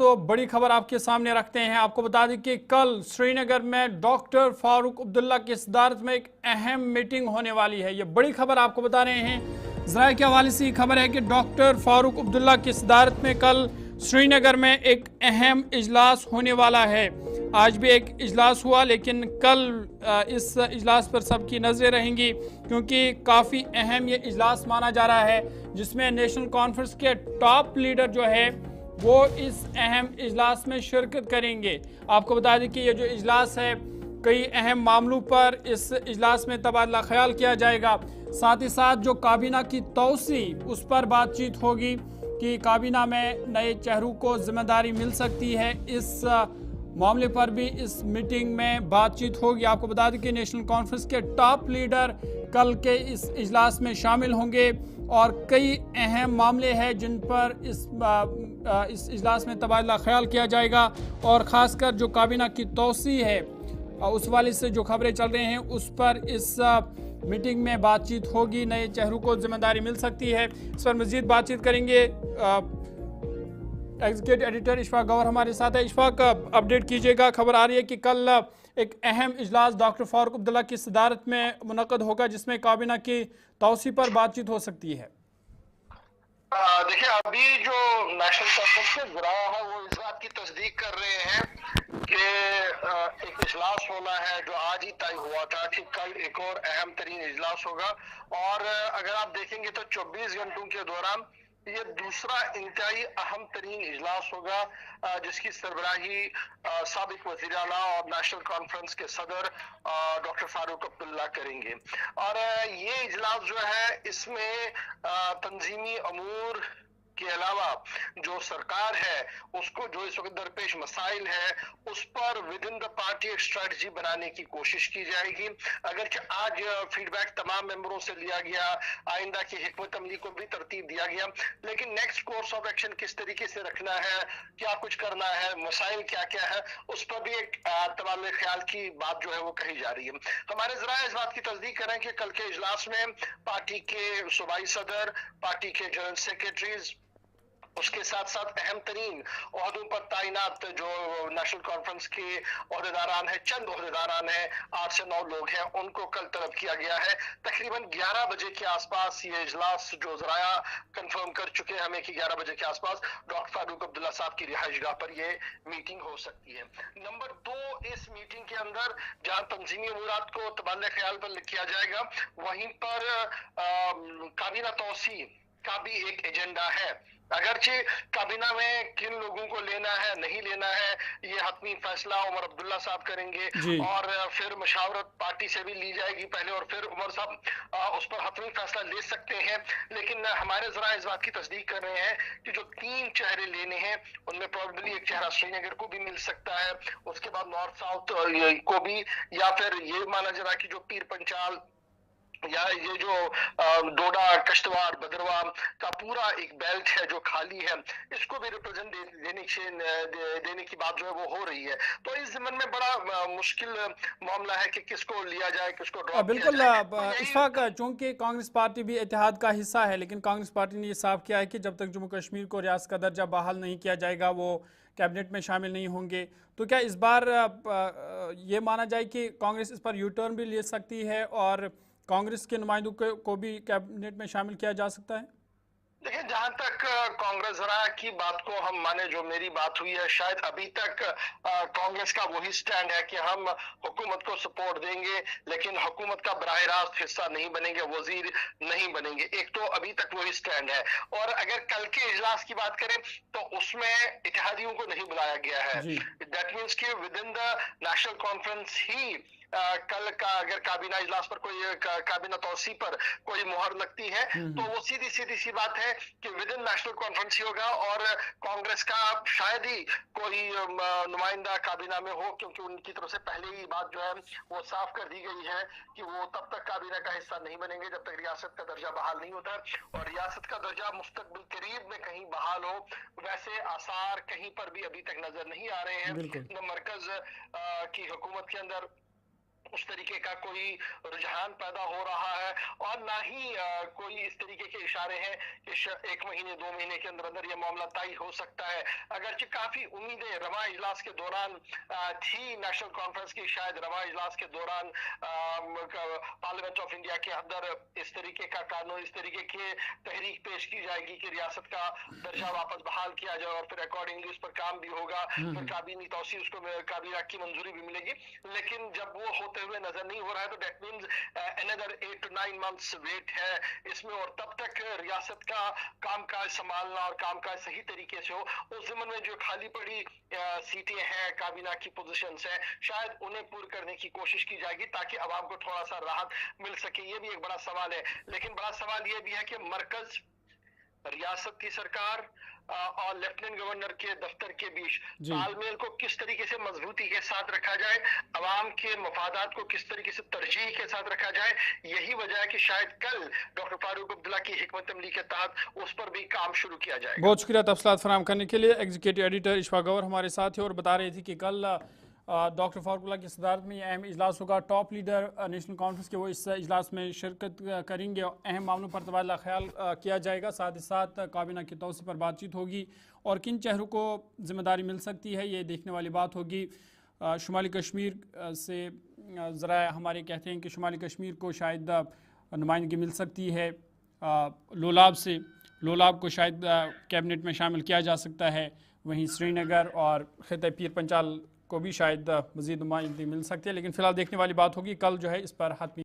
तो बड़ी खबर आपके सामने रखते हैं। आपको बता दें कि कल श्रीनगर में डॉक्टर फारूक अब्दुल्ला की सदारत में एक अहम मीटिंग होने वाली है। ये बड़ी खबर आपको बता रहे हैं। ज़राए के हवाले से ये खबर है कि डॉक्टर फारूक अब्दुल्ला की सदारत में कल श्रीनगर में एक अहम इजलास होने वाला है। आज भी एक इजलास हुआ, लेकिन कल इस इजलास पर सबकी नज़रें रहेंगी, क्योंकि काफ़ी अहम ये इजलास माना जा रहा है, जिसमें नेशनल कॉन्फ्रेंस के टॉप लीडर जो है वो इस अहम इजलास में शिरकत करेंगे। आपको बता दें कि ये जो इजलास है, कई अहम मामलों पर इस इजलास में तबादला ख्याल किया जाएगा। साथ ही साथ जो काबीना की तौसी, उस पर बातचीत होगी कि काबीना में नए चेहरों को जिम्मेदारी मिल सकती है। इस मामले पर भी इस मीटिंग में बातचीत होगी। आपको बता दें कि नेशनल कॉन्फ्रेंस के टॉप लीडर कल के इस इजलास में शामिल होंगे और कई अहम मामले हैं जिन पर इस इजलास में तबादला ख्याल किया जाएगा। और ख़ासकर जो काबीना की तौसी है, उस वाले से जो खबरें चल रही हैं, उस पर इस मीटिंग में बातचीत होगी। नए चेहरों को जिम्मेदारी मिल सकती है। इस पर मज़ीद बातचीत करेंगे। एग्जीक्यूटिव एडिटर इशफाक गौहर हमारे साथ है। इशफाक, अपडेट कीजिएगा। खबर आ रही है कि कल एक अहम इजलास डॉक्टर फारूक अब्दुल्ला की सदारत में मुनक़द होगा, जिसमें काबीना की तौसी पर बातचीत हो सकती है। देखिए, अभी जो नेशनल कॉन्फ्रेंस के ज़राए हैं वो इस बात की तस्दीक कर रहे हैं कि एक इजलास होना है जो आज ही तय हुआ था कि कल एक और अहम तरीन इजलास होगा। और अगर आप देखेंगे तो 24 घंटों के दौरान ये दूसरा इंतहाई अहम तरीन इजलास होगा, जिसकी सरबराही साबिक वज़ीर आला और नेशनल कॉन्फ्रेंस के सदर डॉक्टर फारूक अब्दुल्ला करेंगे। और ये इजलास जो है, इसमें तंजीमी अमूर के अलावा जो सरकार है उसको जो इस वक्त दरपेश मसाइल है उस पर विद इन द पार्टी एक स्ट्रेटजी बनाने की कोशिश की जाएगी। अगर आज फीडबैक तमाम मेंबरों से लिया गया, आइंदा की हिकमत अमली को भी तरतीब दिया गया, लेकिन नेक्स्ट कोर्स ऑफ एक्शन किस तरीके से रखना है, क्या कुछ करना है, मसाइल क्या क्या है, उस पर भी एक तबादले ख्याल की बात जो है वो कही जा रही है। हमारे ज़राए इस बात की तस्दीक करें कि कल के इजलास में पार्टी के सूबाई सदर, पार्टी के जनरल सेक्रेटरीज, उसके साथ साथ अहम तरीन ओहदों पर तैनात जो नेशनल कॉन्फ्रेंस के ओहदेदारान है, चंद ओहदेदारान है, 8 से 9 लोग हैं, उनको कल तलब किया गया है। तकरीबन 11 बजे के आसपास ये इजलास जो ज़राया कंफर्म कर चुके हैं हमें कि 11 बजे के आसपास डॉक्टर फारूक अब्दुल्ला साहब की रिहाइशगाह पर ये मीटिंग हो सकती है। नंबर 2, इस मीटिंग के अंदर जहां तंजीमी अमूरात को तबादले ख्याल पर किया जाएगा, वहीं पर काबीना तौसी का भी एक एजेंडा है। अगरचे काबीना में किन लोगों को लेना है, नहीं लेना है, ये हतमी फैसला उमर अब्दुल्ला साहब करेंगे और फिर मशावरत पार्टी से भी ली जाएगी पहले, और फिर उमर साहब उस पर हतमी फैसला ले सकते हैं। लेकिन हमारे जरा इस बात की तस्दीक कर रहे हैं कि जो 3 चेहरे लेने हैं उनमें प्रोबेबली एक चेहरा श्रीनगर को भी मिल सकता है, उसके बाद नॉर्थ साउथ को भी, या फिर ये माना जा रहा है कि जो पीर पंचाल या ये जो डोडा, कश्तवाड़, भद्रवाह का पूरा एक बेल्ट है जो खाली है, इसको भी रिप्रेजेंट देने की बात जो है वो हो रही है। तो इस ज़मन में बड़ा मुश्किल मामला है कि किसको लिया जाए, किसको ड्रॉप बिल्कुल किया जाए। इशफाक, चूंकि कांग्रेस पार्टी भी इत्तेहाद का हिस्सा है, लेकिन कांग्रेस पार्टी ने ये साफ किया है कि जब तक जम्मू कश्मीर को रियासत का दर्जा बहाल नहीं किया जाएगा वो कैबिनेट में शामिल नहीं होंगे। तो क्या इस बार ये माना जाए कि कांग्रेस इस पर यू टर्न भी ले सकती है और कांग्रेस के नुमाइंदों को भी कैबिनेट में शामिल किया जा सकता है? देखिए, जहां तक कांग्रेस जरा की बात को हम माने, जो मेरी बात हुई है, शायद अभी तक कांग्रेस का वही स्टैंड है कि हम हुकूमत को सपोर्ट देंगे, लेकिन हुकूमत का बराह रास्त हिस्सा नहीं बनेंगे, वजीर नहीं बनेंगे। एक तो अभी तक वही स्टैंड है। और अगर कल के इजलास की बात करें तो उसमें इत्तेहादियों को नहीं बुलाया गया है। दैट मीन्स कि within the national conference ही कल का अगर काबीना इजलास पर कोई काबीना तौसी पर कोई मुहर लगती है तो वो सीधी सीधी सी बात है कि विद इन नेशनल कॉन्फ्रेंस ही होगा और कांग्रेस का शायद ही कोई नुमाइंदा काबीना में हो, क्योंकि उनकी तरफ से पहले ही बात जो है वो साफ कर दी गई है कि वो तब तक काबीना का हिस्सा नहीं बनेंगे जब तक रियासत का दर्जा बहाल नहीं होता। और रियासत का दर्जा मुस्तकबिल करीब में कहीं बहाल हो, वैसे आसार कहीं पर भी अभी तक नजर नहीं आ रहे हैं। न मरकज की हुकूमत के अंदर उस तरीके का कोई रुझान पैदा हो रहा है और ना ही कोई इस तरीके के इशारे हैं कि 1 महीने 2 महीने के अंदर अंदर ये मामला तय हो सकता है। अगरचे काफी उम्मीदें रवा इजलास के दौरान थी, नेशनल कॉन्फ्रेंस की, शायद रवा इजलास के दौरान पार्लियामेंट ऑफ इंडिया के अंदर इस तरीके का कानून, इस तरीके की तहरीक पेश की जाएगी कि रियासत का दर्जा वापस बहाल किया जाए और फिर अकॉर्डिंगली उस पर काम भी होगा, फिर काबीनी तौसी, उसको काबीना की मंजूरी भी मिलेगी। लेकिन जब वो होते हुए नजर नहीं हो रहा है तो that means another 8 to 9 months wait है इसमें, और तब तक रियासत का कामकाज संभालना और कामकाज सही तरीके से हो, उस ज़िम्मन में जो खाली पड़ी सीटें हैं, काबीना की पोजीशंस हैं, शायद उन्हें पूरी करने की कोशिश की जाएगी ताकि अवाम को थोड़ा सा राहत मिल सके। ये भी एक बड़ा सवाल है। लेकिन बड़ा सवाल ये भी है कि मरकज, रियासत की सरकार और लेफ्टिनेंट गवर्नर के दफ्तर के बीच तालमेल को किस तरीके से मजबूती के साथ रखा जाए, अवाम के मफादात को किस तरीके से तरजीह के साथ रखा जाए, यही वजह है कि शायद कल डॉक्टर फारूक अब्दुल्ला की हिकमत अमली के तहत उस पर भी काम शुरू किया जाए। बहुत शुक्रिया तफसीलात फराहम करने के लिए। एग्जीक्यूटिव एडिटर इशफाक गवर हमारे साथ है और बता रही थी कि कल डॉक्टर फारूक अब्दुल्ला की सदारत में अहम इजलास होगा। टॉप लीडर नेशनल कॉन्फ्रेंस के वो इस इजलास में शिरकत करेंगे और अहम मामलों पर तबादला ख्याल किया जाएगा। साथ ही साथ काबीना की तौसी पर बातचीत होगी और किन चेहरों को जिम्मेदारी मिल सकती है ये देखने वाली बात होगी। शुमाली कश्मीर से ज़रा हमारे कहते हैं कि शुमाली कश्मीर को शायद नुमाइंदगी मिल सकती है। लोलाब से, लोलाब को शायद कैबिनेट में शामिल किया जा सकता है। वहीं श्रीनगर और खिते पीर पंचाल को भी शायद मज़ीद नुमाइंदगी मिल सकती है। लेकिन फ़िलहाल देखने वाली बात होगी कल जो है इस पर हतमी